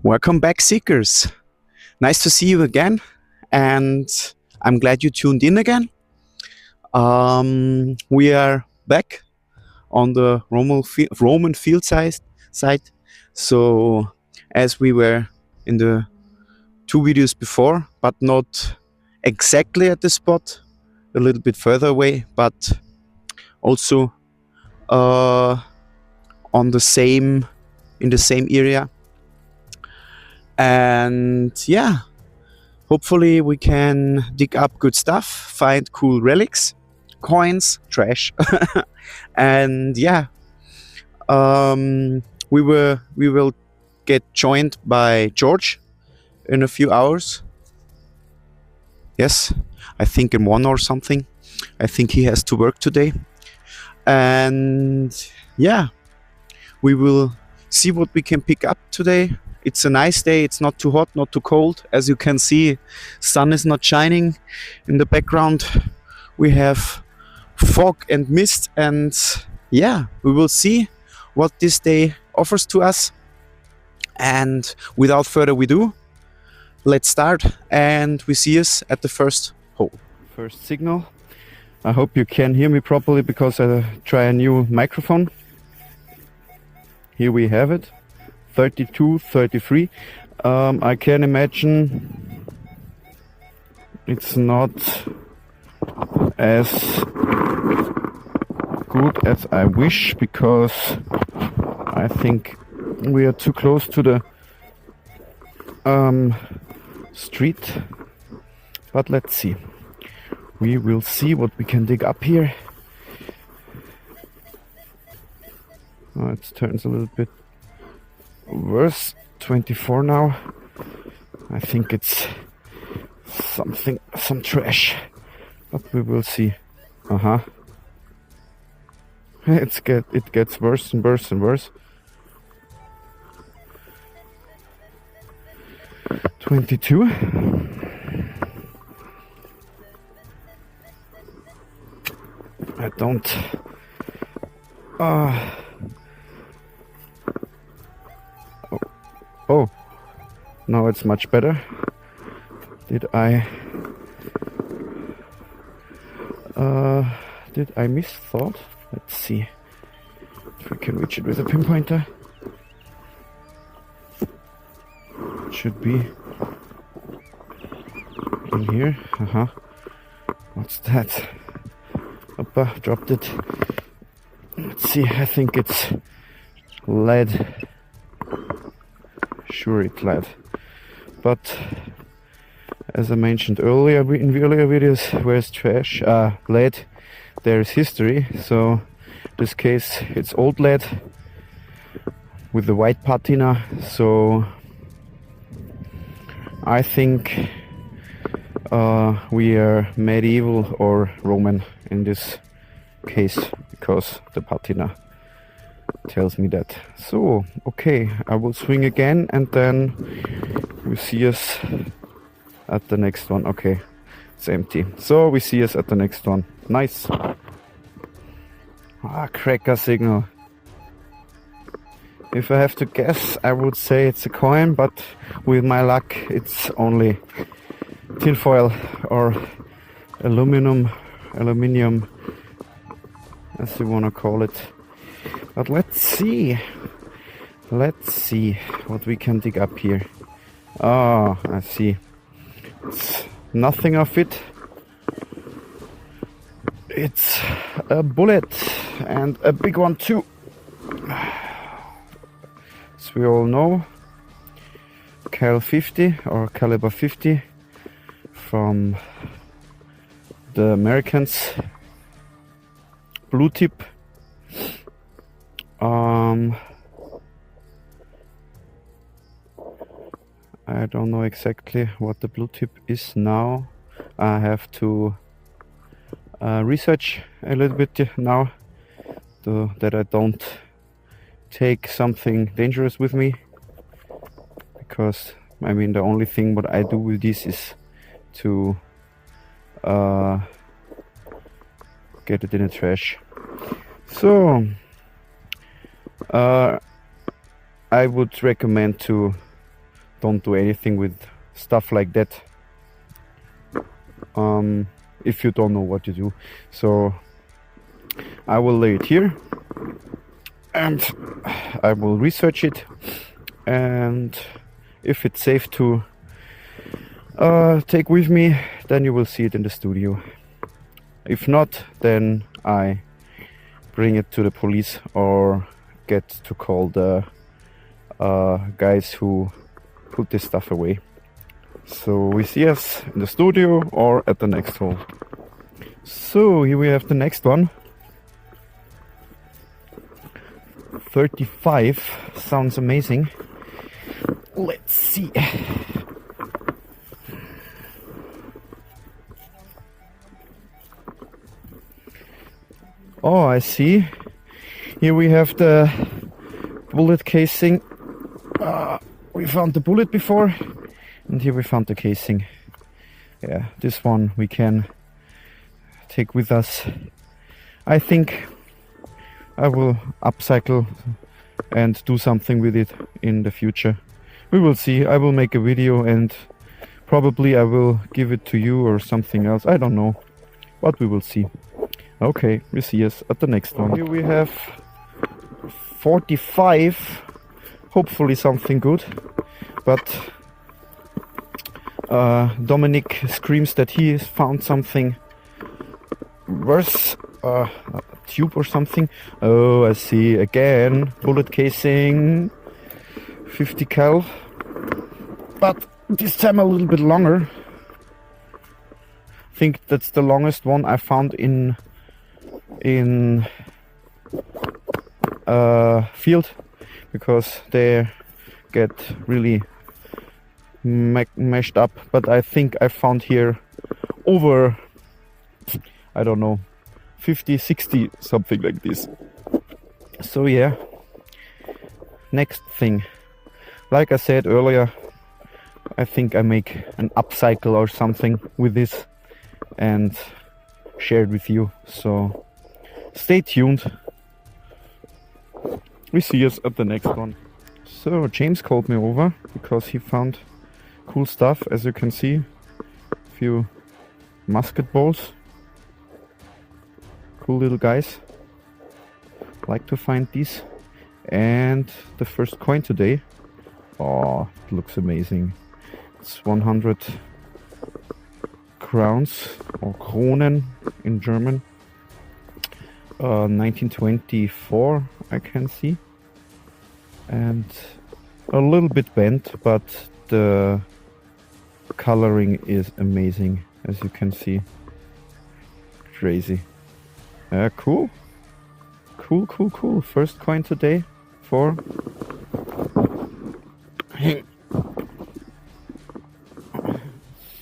Welcome back, Seekers. Nice to see you again, and I'm glad you tuned in again. We are back on the Roman field site. So, as we were in the two videos before, but not exactly at the spot, a little bit further away, but also in the same area. And yeah, hopefully we can dig up good stuff, find cool relics, coins, trash, and yeah, we will get joined by George in a few hours. Yes, I think in 1 or something. I think he has to work today, and yeah, we will see what we can pick up today. It's a nice day. It's not too hot, not too cold. As you can see, sun is not shining in the background. We have fog and mist, and yeah, we will see what this day offers to us. And without further ado, let's start, and we see us at the first hole. First signal. I hope you can hear me properly because I try a new microphone. Here we have it. 32, 33. I can imagine it's not as good as I wish, because I think we are too close to the street. But let's see. We will see what we can dig up here. Oh, it turns a little bit worse. 24 now. I think it's some trash, but we will see. It gets worse and worse and worse. 22. I don't. Oh, now it's much better. Did I miss thought? Let's see if we can reach it with a pinpointer. It should be in here. What's that? Oppa, dropped it. Let's see, I think it's lead. Sure, it's lead. But as I mentioned earlier in the earlier videos, where's trash? Lead, there's history. So in this case it's old lead with the white patina. So I think we are medieval or Roman in this case, because the patina tells me that. So okay, I will swing again, and then we see us at the next one. Okay, it's empty. So we see us at the next one. Nice. Cracker signal. If I have to guess, I would say it's a coin, but with my luck it's only tinfoil or aluminium, as you want to call it. But let's see what we can dig up here. Oh, I see. It's nothing of it. It's a bullet, and a big one too. As we all know, Cal 50 or caliber 50 from the Americans. Blue tip. I don't know exactly what the blue tip is now. I have to research a little bit now, that I don't take something dangerous with me, because I mean the only thing what I do with this is to get it in the trash. So I would recommend to don't do anything with stuff like that if you don't know what to do. So I will lay it here and I will research it, and if it's safe to take with me, then you will see it in the studio. If not, then I bring it to the police or get to call the guys who put this stuff away. So we see us in the studio or at the next hole. So here we have the next one. 35 sounds amazing. Let's see. Oh, I see. Here we have the bullet casing. We found the bullet before, and here we found the casing. Yeah, this one we can take with us. I think I will upcycle and do something with it in the future. We will see. I will make a video and probably I will give it to you or something else. I don't know, but we will see. Okay, we see us at the next one. Here we have 45. Hopefully something good. But Dominic screams that he has found something worse. A tube or something. Oh, I see. Again, bullet casing. 50 cal. But this time a little bit longer. I think that's the longest one I found in field, because they get really meshed up. But I think I found here over, I don't know, 50, 60, something like this. So yeah, next thing, like I said earlier, I think I make an upcycle or something with this and share it with you. So stay tuned. We see us at the next one. So James called me over because he found cool stuff. As you can see, a few musket balls. Cool little guys. Like to find these. And the first coin today. Oh, it looks amazing. It's 100 crowns or Kronen in German. 1924, I can see. And a little bit bent, but the coloring is amazing, as you can see. Crazy. Cool. Cool, cool, cool. First coin today for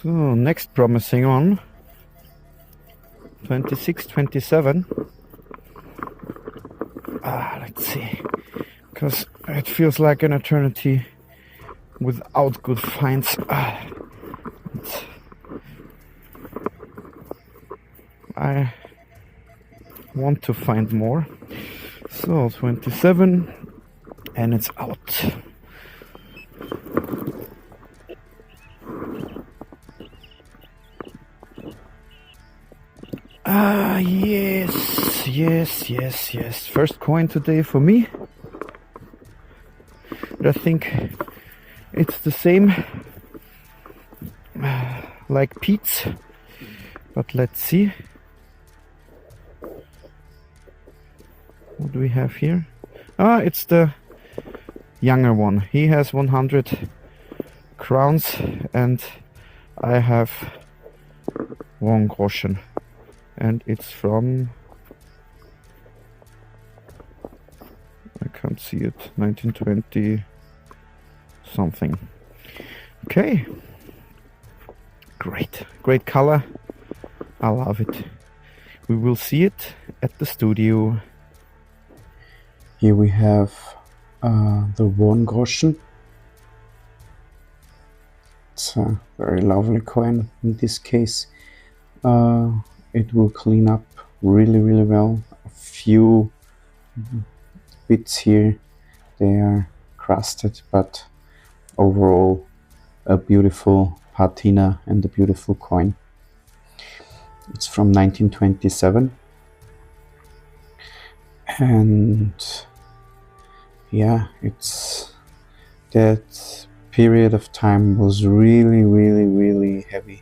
so next promising on 26, 27. Let's see, because it feels like an eternity without good finds. I want to find more. So 27, and it's out. Yes. First coin today for me. But I think it's the same like Pete's. But let's see. What do we have here? It's the younger one. He has 100 crowns and I have 1 groschen. And it's from, I can't see it, 1920 something. Okay, great color. I love it. We will see it at the studio. Here we have the 1 groschen. It's a very lovely coin in this case. It will clean up really well. A few bits here, they are crusted, but overall a beautiful patina and a beautiful coin. It's from 1927, and yeah, it's that period of time was really heavy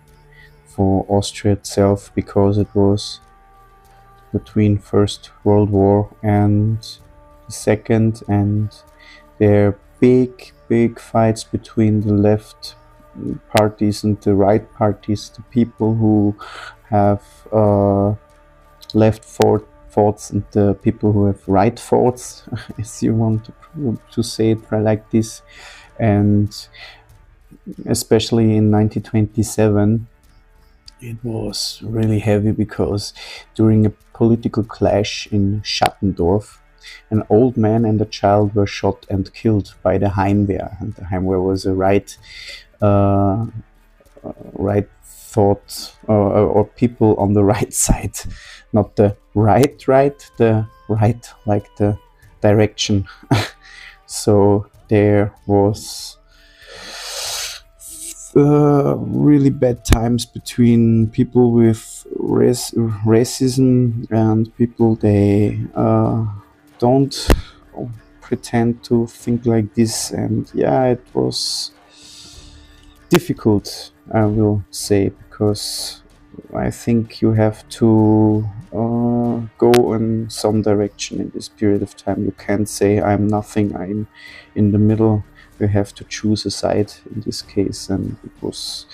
for Austria itself, because it was between First World War and the Second, and there are big fights between the left parties and the right parties, the people who have left thoughts and the people who have right thoughts, as you want to say it like this. And especially in 1927, it was really heavy, because during a political clash in Schattendorf, an old man and a child were shot and killed by the Heimwehr. And the Heimwehr was a right thought, or people on the right side, not the right, the right like the direction. So there was really bad times between people with racism and people they don't pretend to think like this. And yeah, it was difficult, I will say, because I think you have to go in some direction in this period of time. You can't say I'm nothing, I'm in the middle. You have to choose a side in this case, and it was,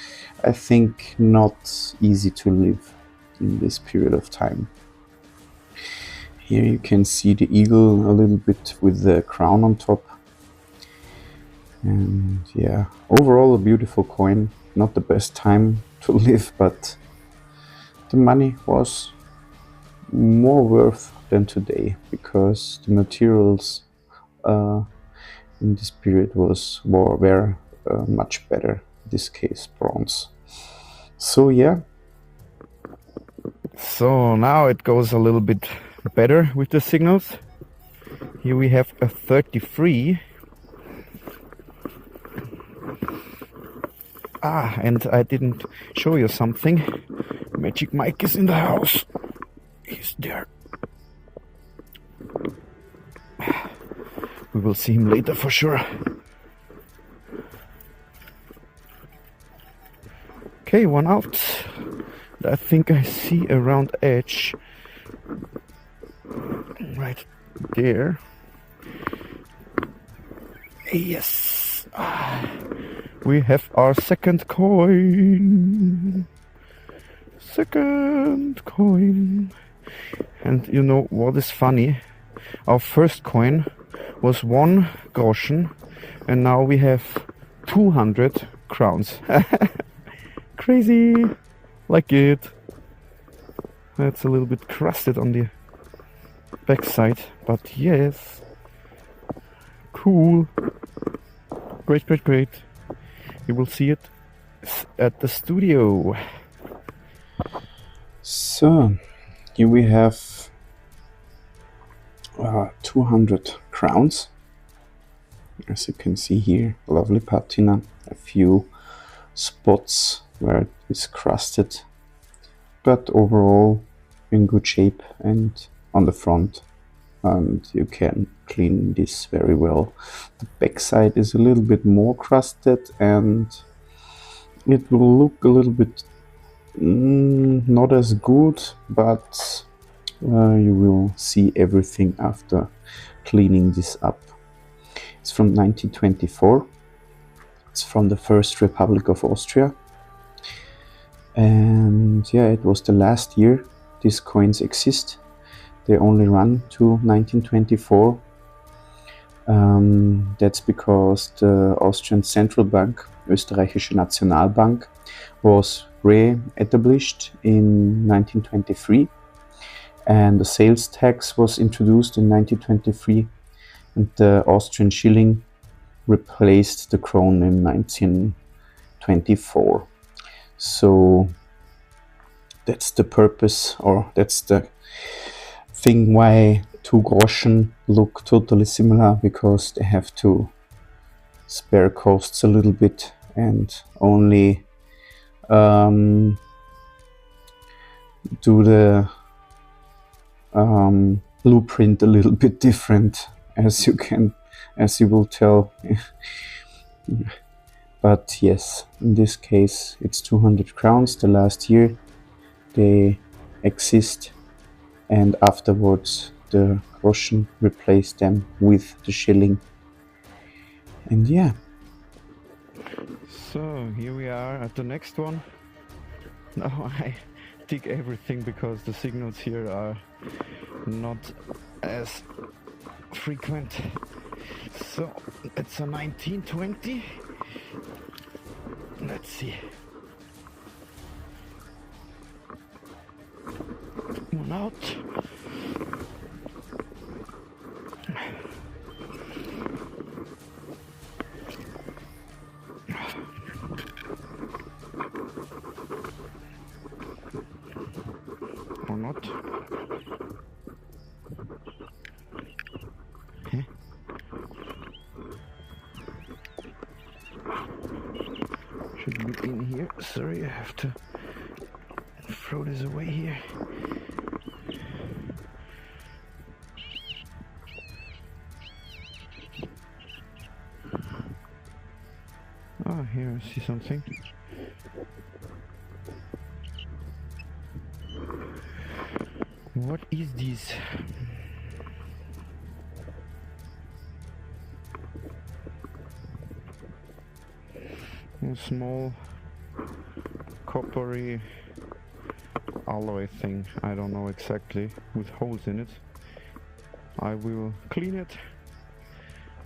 I think, not easy to live in this period of time. Here you can see the eagle a little bit with the crown on top. And yeah, overall a beautiful coin. Not the best time to live, but the money was more worth than today, because the materials in this period were much better. In this case, bronze. So yeah. So now it goes a little bit better with the signals. Here we have a 33. And I didn't show you something. Magic Mike is in the house. He's there. We will see him later for sure. Okay, one out. I think I see a round edge right there. Yes. We have our second coin. Second coin. And you know what is funny? Our first coin was 1 groschen, and now we have 200 crowns. Crazy. Like it. That's a little bit crusted on the backside, but yes. Cool. Great. You will see it at the studio. So, here we have 200 crowns. As you can see here, lovely patina, a few spots where it is crusted, but overall in good shape and on the front, and you can clean this very well. The backside is a little bit more crusted, and it will look a little bit not as good, but you will see everything after cleaning this up. It's from 1924. It's from the First Republic of Austria, and yeah, it was the last year these coins exist. They only run to 1924. That's because the Austrian Central Bank, Österreichische Nationalbank, was re-established in 1923, and the sales tax was introduced in 1923, and the Austrian shilling replaced the krone in 1924. So that's the purpose, or that's the thing why 2 groschen look totally similar, because they have to spare costs a little bit and only do the blueprint a little bit different, as you will tell. But yes, in this case it's 200 crowns. The last year they exist, and afterwards the groschen replaced them with the shilling. And yeah. So here we are at the next one. Now I dig everything because the signals here are not as frequent. So it's a 1920. Let's see. One out. Or not. Huh? Should be in here. Sorry, I have to throw this away here. Ah, here I see something. What is this? A small coppery alloy thing. I don't know exactly, with holes in it. I will clean it,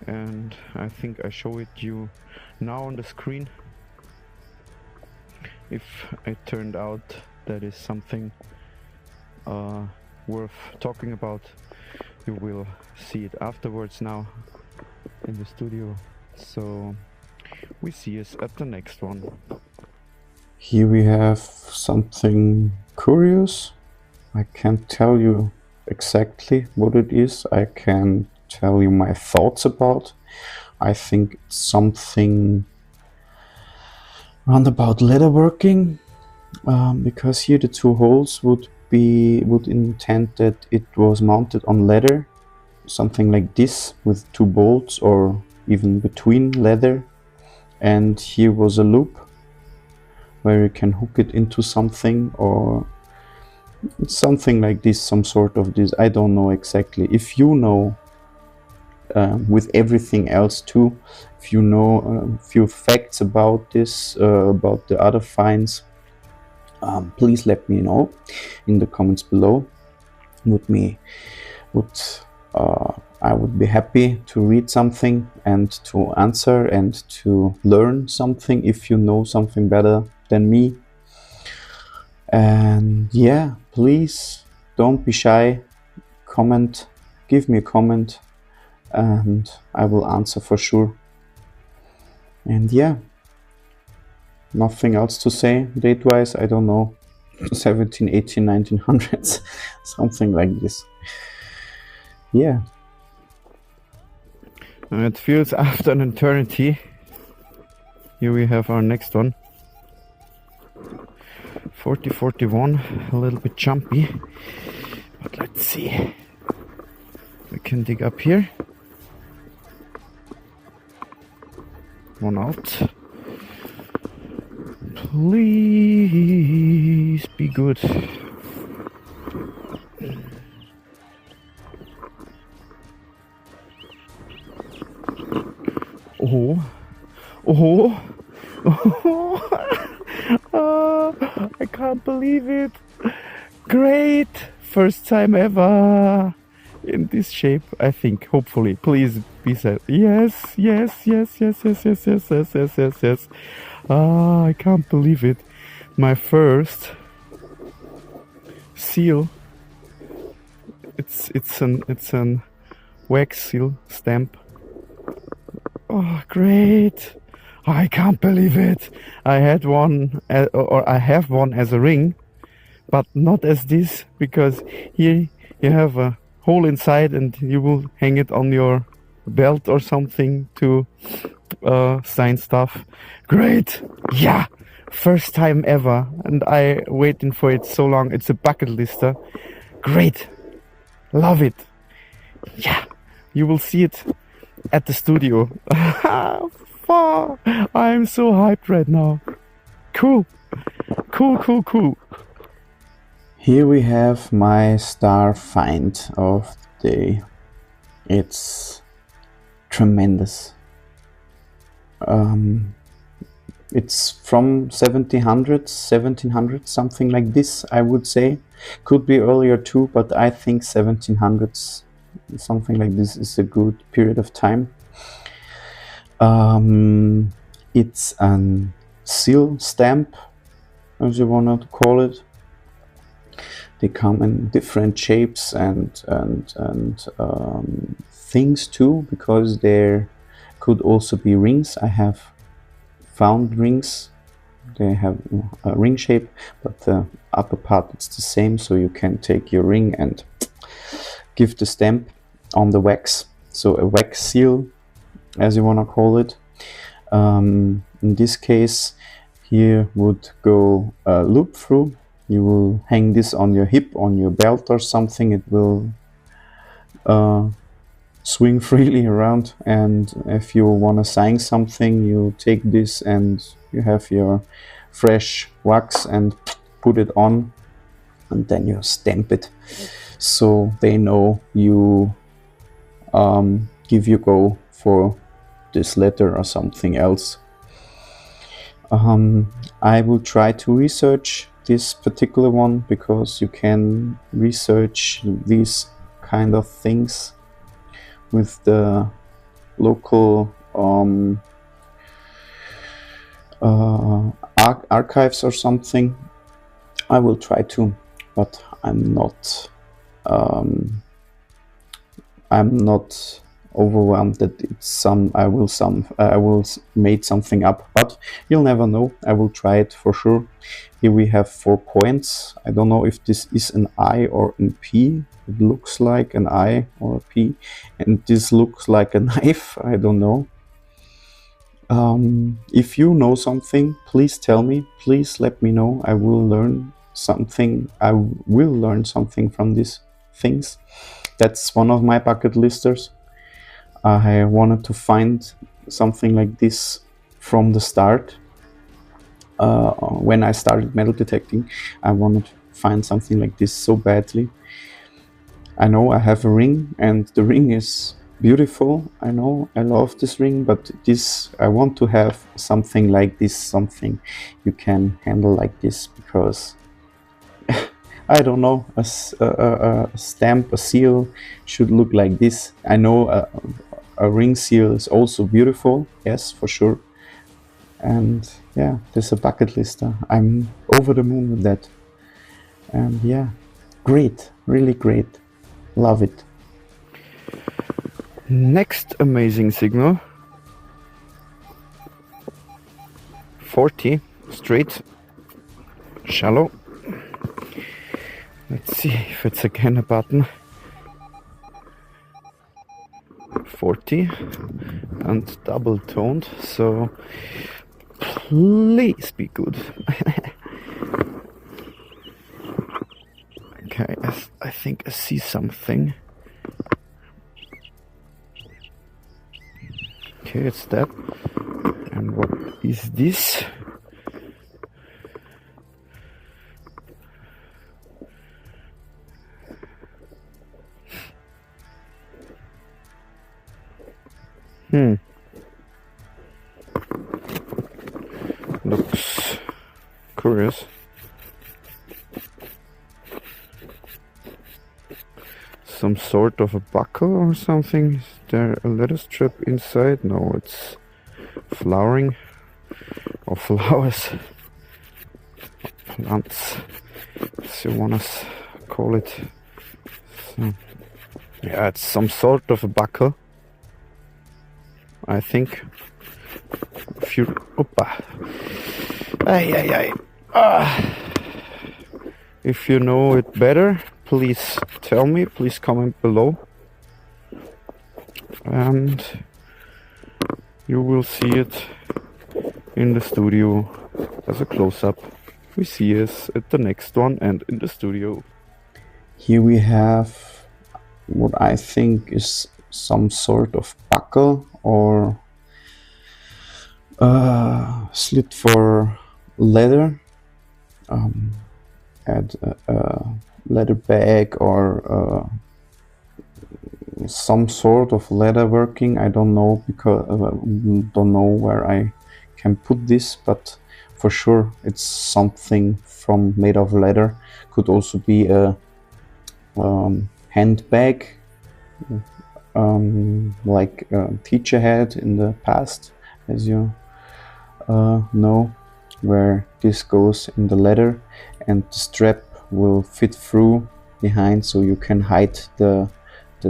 and I think I show it you now on the screen. If it turned out that is something worth talking about, you will see it afterwards now in the studio. So we see us at the next one. Here we have something curious. I can't tell you exactly what it is. I can tell you my thoughts about. I think it's something round about leatherworking, because here the two holes would intend that it was mounted on leather, something like this, with two bolts or even between leather, and here was a loop where you can hook it into something, or something like this, some sort of this. I don't know exactly. If you know, with everything else too, if you know a few facts about this, about the other finds, please let me know in the comments below. I would be happy to read something and to answer and to learn something if you know something better than me. And yeah, please don't be shy. Comment, give me a comment, and I will answer for sure. And yeah, nothing else to say date wise. I don't know, 17, 18, 1900s, something like this. Yeah. It feels after an eternity. Here we have our next one. 4041, a little bit jumpy, but let's see. We can dig up here. One out. Please be good. Oh, oh, oh. I can't believe it. Great, first time ever in this shape, I think. Hopefully, please be said. Yes. I can't believe it. My first seal. It's an wax seal stamp. Oh, great. I can't believe it. I had one, or I have one as a ring, but not as this, because here you have a hole inside and you will hang it on your belt or something to sign stuff. Great! Yeah! First time ever, and I waiting for it so long. It's a bucket lister. Great! Love it! Yeah! You will see it at the studio. I'm so hyped right now. Cool! Cool. Here we have my star find of the day. It's tremendous. It's from 1700s, something like this, I would say. Could be earlier too, but I think 1700s, something like this, is a good period of time. It's an seal stamp, as you want to call it. They come in different shapes and things too, because there could also be rings. I have found rings. They have a ring shape, but the upper part is the same, so you can take your ring and give the stamp on the wax. So a wax seal, as you want to call it. In this case, here would go a loop through. You will hang this on your hip, on your belt or something. It will swing freely around, and if you want to sign something, you take this and you have your fresh wax and put it on, and then you stamp it, so they know you give your go for this letter or something else. I will try to research this particular one, because you can research these kind of things with the local archives or something. I will try to, but I'm not overwhelmed that it's I will made something up, but you'll never know. I will try it for sure. Here we have 4 points. I don't know if this is an I or a P. It looks like an I or a P, and this looks like a knife. I don't know. If you know something, please tell me. Please let me know. I will learn something. I will learn something from these things. That's one of my bucket listers. I wanted to find something like this from the start. When I started metal detecting, I wanted to find something like this so badly. I know I have a ring, and the ring is beautiful. I know I love this ring, but I want to have something like this, something you can handle like this, because I don't know, a stamp, a seal should look like this. I know a ring seal is also beautiful, yes, for sure. And yeah, there's a bucket lister. I'm over the moon with that. And yeah, great, really great. Love it. Next amazing signal. 40, straight, shallow. Let's see if it's again a button. 40 and double toned, so please be good. Okay, I think I see something. Okay, it's that. And what is this? Looks curious. Some sort of a buckle or something. Is there a leather strap inside? No, it's flowering or flowers. Plants, as you want to call it. So, yeah, it's some sort of a buckle, I think. If you, if you know it better, please tell me, please comment below. And You will see it in the studio as a close-up. We see us at the next one and in the studio. Here we have what I think is some sort of buckle or slit for leather. Add a leather bag or some sort of leather working. I don't know because don't know where I can put this, but for sure it's something from made of leather. Could also be a handbag, like a teacher had in the past, as you know, where this goes in the leather and the strap will fit through behind, so you can hide the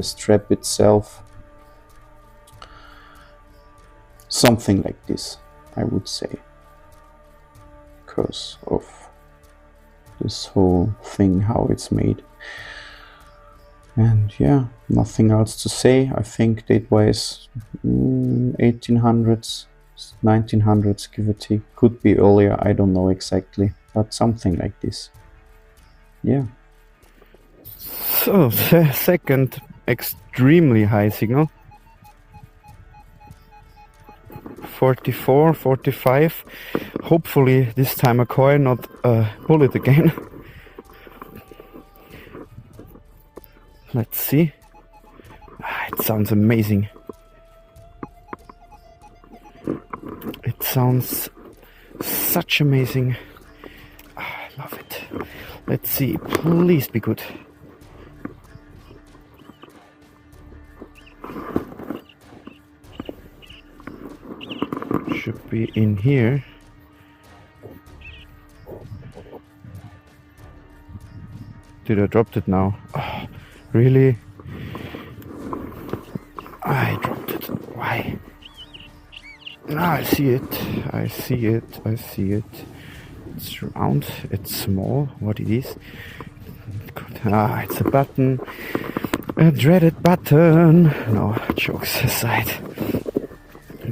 strap itself. Something like this, I would say, because of this whole thing, how it's made. And yeah, nothing else to say. I think date-wise 1800s, 1900s, give or take. Could be earlier, I don't know exactly, but something like this. Yeah. So, the second extremely high signal. 44, 45. Hopefully this time a coin, not a bullet again. Let's see. It sounds amazing. It sounds such amazing. I love it. Let's see. Please be good. Should be in here. Did I drop it now? Oh, really? I dropped it. Why? Ah, I see it. I see it. I see it. It's round. It's small. What it is? Ah, it's a button. A dreaded button. No, jokes aside.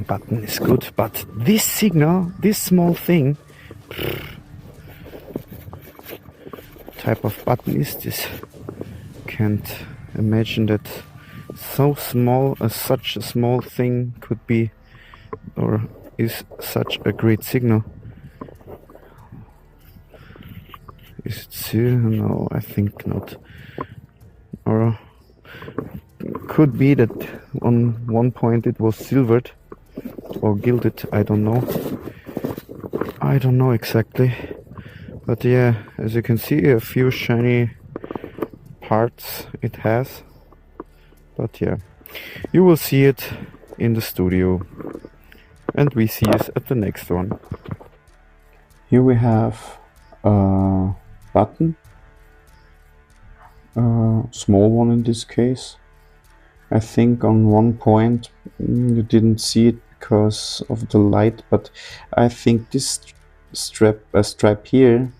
Button is good, but this signal, this small thing, type of button is this? Can't imagine that so small, such a small thing could be or is such a great signal. Is it silver? No, I think not. Or could be that on one point it was silvered or gilded, I don't know. I don't know exactly. But yeah, as you can see, a few shiny parts it has. But yeah, you will see it in the studio. And we see us at the next one. Here we have a button. A small one in this case. I think on one point you didn't see it because of the light, but I think this strap here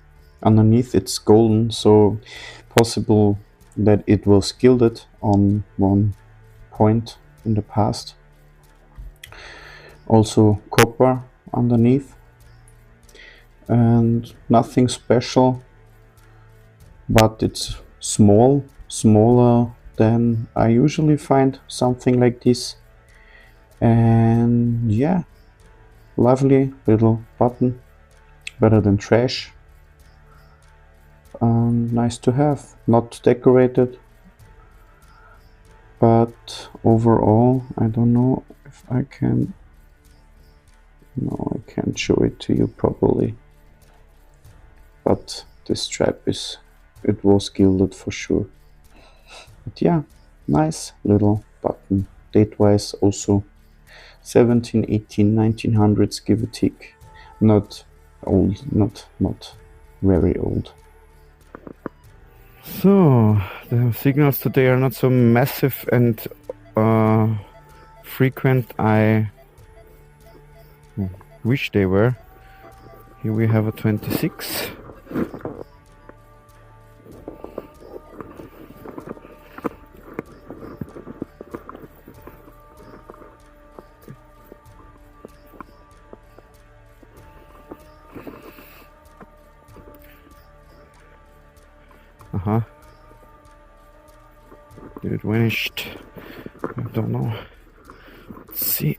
underneath it's golden, so possible that it was gilded on one point in the past. Also copper underneath, and nothing special, but it's smaller than I usually find something like this. And yeah, lovely little button, better than trash. Nice to have, not decorated, but overall I don't know if I can. No, I can't show it to you properly, but this strap it was gilded for sure. But yeah, nice little button. Date-wise also 17, 18, 1900s, give or take. Not old, not very old. So, the signals today are not so massive and frequent. I wish they were. Here we have a 26. Uh-huh. It vanished. I don't know. Let's see.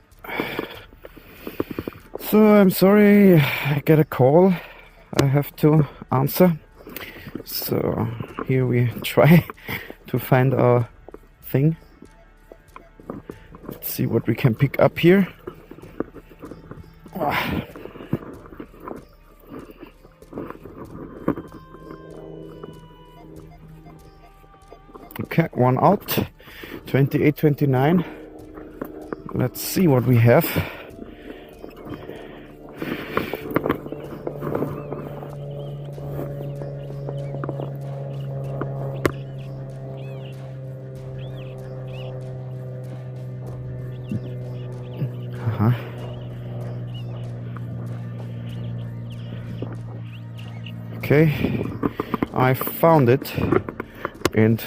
So I'm sorry, I get a call. I have to answer. So here we try to find our thing. Let's see what we can pick up here. Okay, one out. 28.29. Let's see what we have. Okay, I found it, and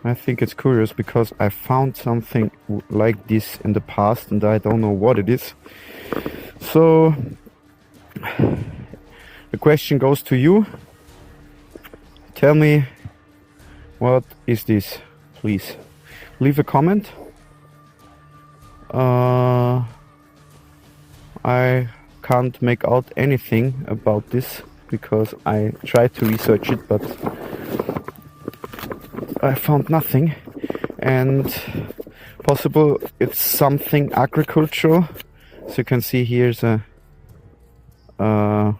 I think it's curious because I found something like this in the past and I don't know what it is. So the question goes to you. Tell me, what is this? Please leave a comment. I can't make out anything about this because I tried to research it, but I found nothing. And possible it's something agricultural. So you can see here's a no,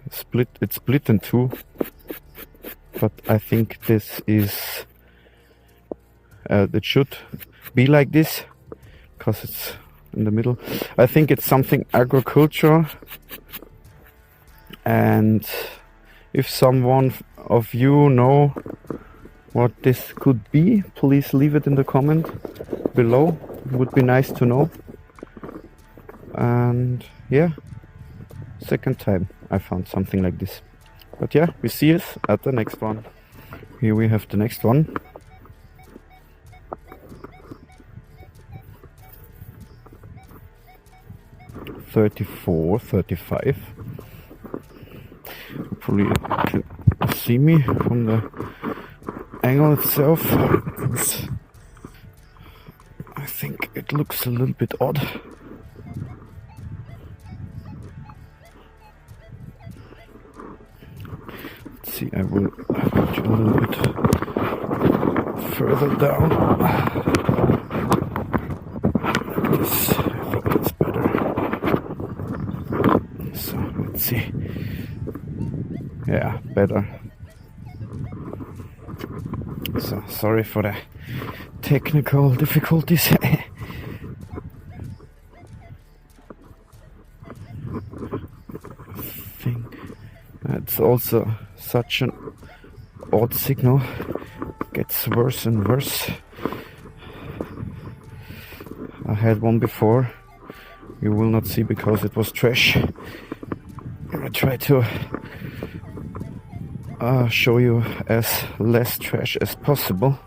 it's split in two, but I think this is it should be like this because it's in the middle. I think it's something agricultural, and if someone of you know what this could be, please leave it in the comment below. It would be nice to know. And yeah, second time I found something like this. But yeah, we see us at the next one. Here we have the next one. $34.35. Hopefully you can see me from the angle itself. I think it looks a little bit odd. Let's see, I will put you a little bit further down. This, I think it's better. So let's see. Yeah, better. So sorry for the technical difficulties. Thing. It's also such an odd signal. Gets worse and worse. I had one before. You will not see because it was trash. I try to show you as less trash as possible.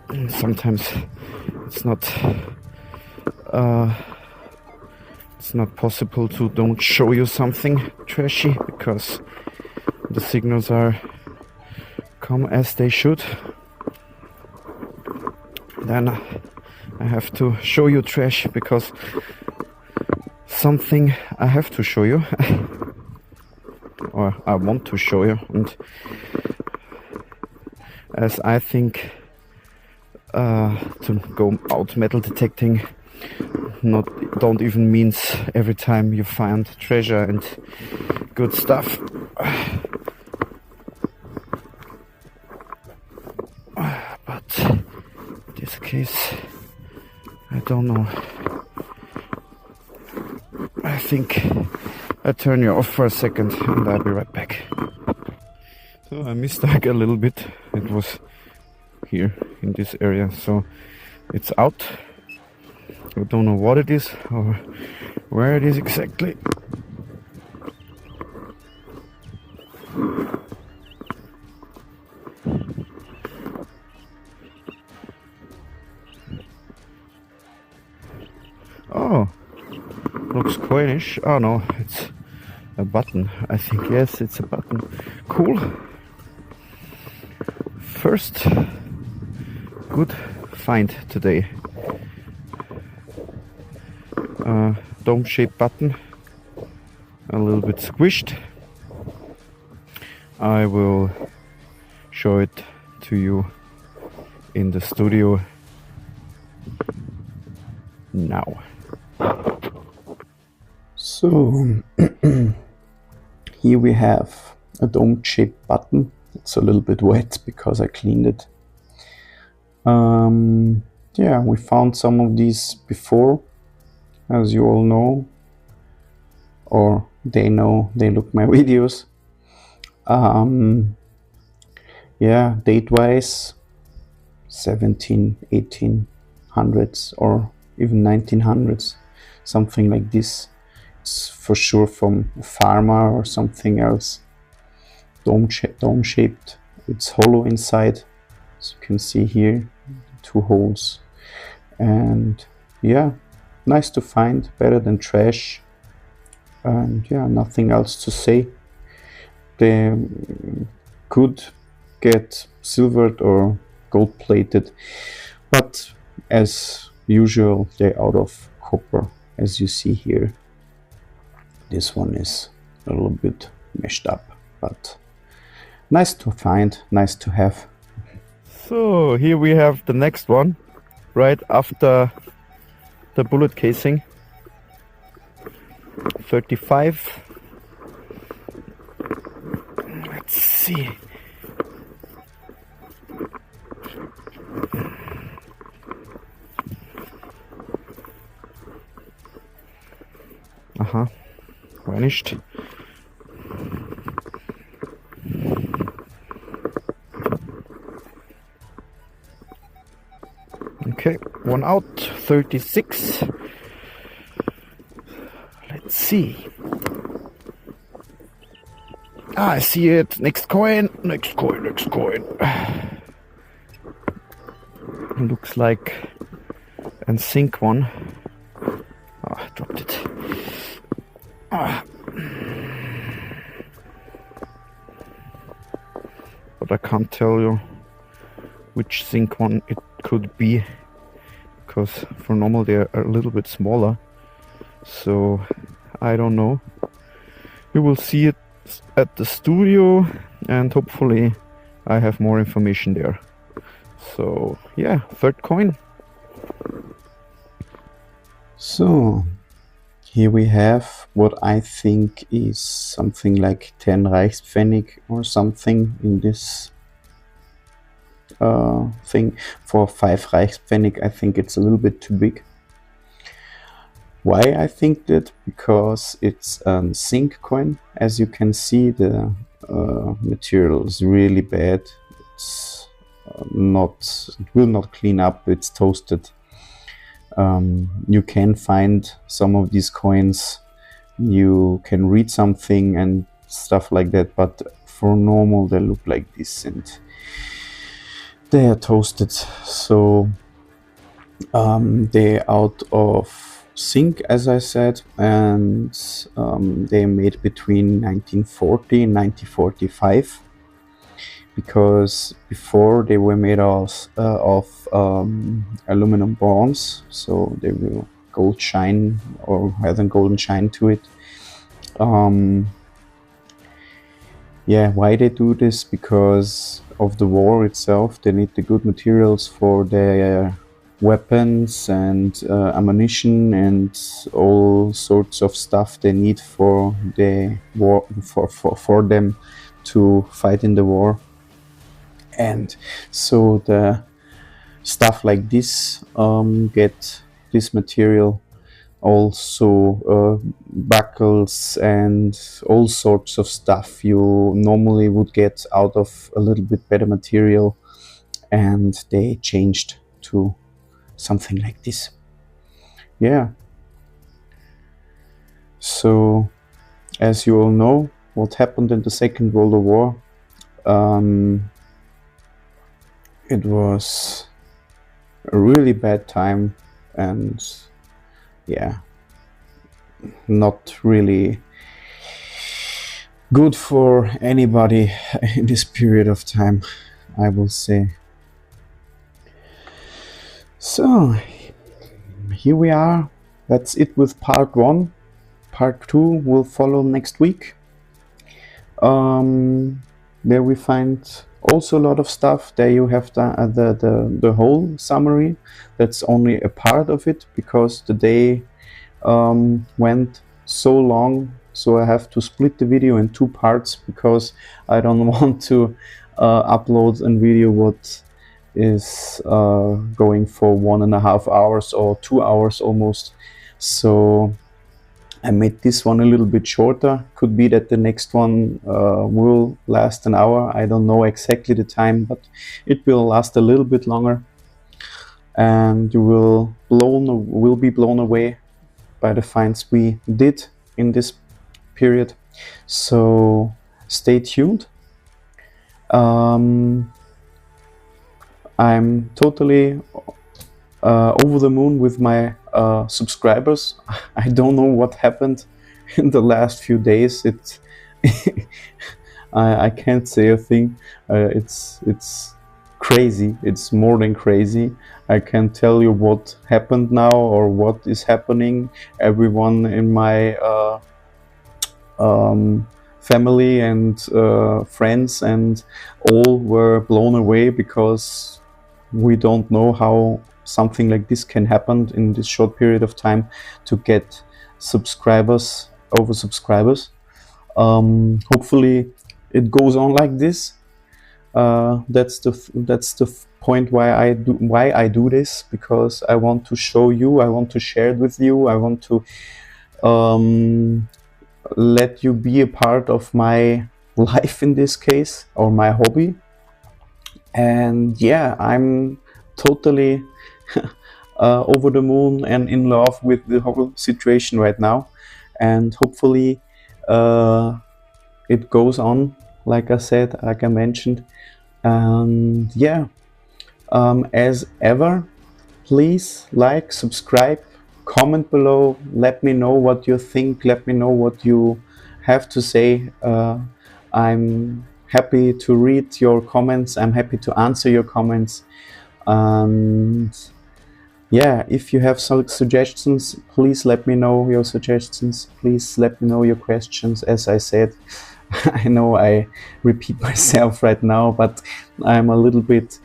And sometimes it's not possible to don't show you something trashy because the signals are come as they should. Then I have to show you trash because something I have to show you or I want to show you, and as I think to go out metal detecting don't even means every time you find treasure and good stuff. But in this case, I don't know. I think I turn you off for a second and I'll be right back. So I missed a little bit. It was here in this area, so it's out. I don't know what it is or where it is exactly. looks coinish. Oh no, it's a button. I think, yes, it's a button. Cool. First good find today. Dome-shaped button. A little bit squished. I will show it to you in the studio now. So here we have a dome-shaped button. It's a little bit wet because I cleaned it. Yeah, we found some of these before, as you all know, or they know, they look my videos. Yeah, date-wise, 17, 1800s or even 1900s, something like this. It's for sure from a farmer or something else. Dome-shaped. It's hollow inside, as you can see here, 2 holes. And yeah, nice to find, better than trash. And yeah, nothing else to say. They could get silvered or gold plated, but as usual they're out of copper, as you see here. This one is a little bit meshed up, but nice to find, nice to have. So here we have the next one, right after the bullet casing. 35. Let's see. Vanished. Okay, one out. 36. Let's see. I see it. Next coin. Next coin. Next coin. Looks like a zinc one. Oh, I dropped it. But I can't tell you which zinc one it could be, because for normal they are a little bit smaller, so I don't know. We will see it at the studio, and hopefully I have more information there. So yeah, third coin. So here we have what I think is something like 10 Reichspfennig or something in this thing. For 5 Reichspfennig I think it's a little bit too big. Why I think that? Because it's a zinc coin. As you can see, the material is really bad. It's it will not clean up. It's toasted. You can find some of these coins, you can read something and stuff like that, but for normal they look like this and they are toasted. So they're out of zinc, as I said, and they made between 1940 and 1945. Because before they were made of aluminum bronze, so they will gold shine or have a golden shine to it. Yeah, why they do this? Because of the war itself. They need the good materials for their weapons and ammunition and all sorts of stuff they need for the war, for them to fight in the war. And so the stuff like this get this material, also buckles and all sorts of stuff you normally would get out of a little bit better material, and they changed to something like this. Yeah. So as you all know, what happened in the Second World War, it was a really bad time, and yeah, not really good for anybody in this period of time, I will say. So here we are. That's it with part 1. Part 2 will follow next week. There we find also a lot of stuff. There you have the whole summary. That's only a part of it because the day went so long, so I have to split the video in 2 parts because I don't want to upload a video what is going for 1.5 hours or 2 hours almost. So I made this one a little bit shorter. Could be that the next one will last an hour. I don't know exactly the time, but it will last a little bit longer, and you will be blown away by the finds we did in this period. So stay tuned. I'm totally over the moon with my subscribers. I don't know what happened in the last few days. I can't say a thing. It's crazy. It's more than crazy. I can't tell you what happened now or what is happening. Everyone in my family and friends and all were blown away because we don't know how something like this can happen in this short period of time to get subscribers over subscribers. Hopefully it goes on like this. That's the point why I do this, because I want to show you, I want to share it with you, I want to let you be a part of my life in this case, or my hobby. And yeah, I'm totally over the moon and in love with the whole situation right now, and hopefully it goes on like I said, like I mentioned. And yeah, as ever, please like, subscribe, comment below, let me know what you think, let me know what you have to say. I'm happy to read your comments, I'm happy to answer your comments. And yeah, if you have some suggestions, please let me know your suggestions, please let me know your questions. As I said, I know I repeat myself right now, but I'm a little bit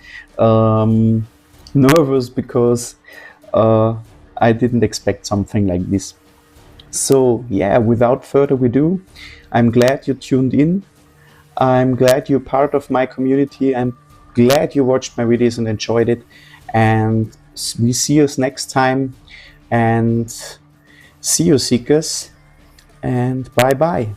nervous because I didn't expect something like this. So yeah, without further ado, I'm glad you tuned in. I'm glad you're part of my community. I'm glad you watched my videos and enjoyed it. And we see us next time. And see you, seekers. And bye bye.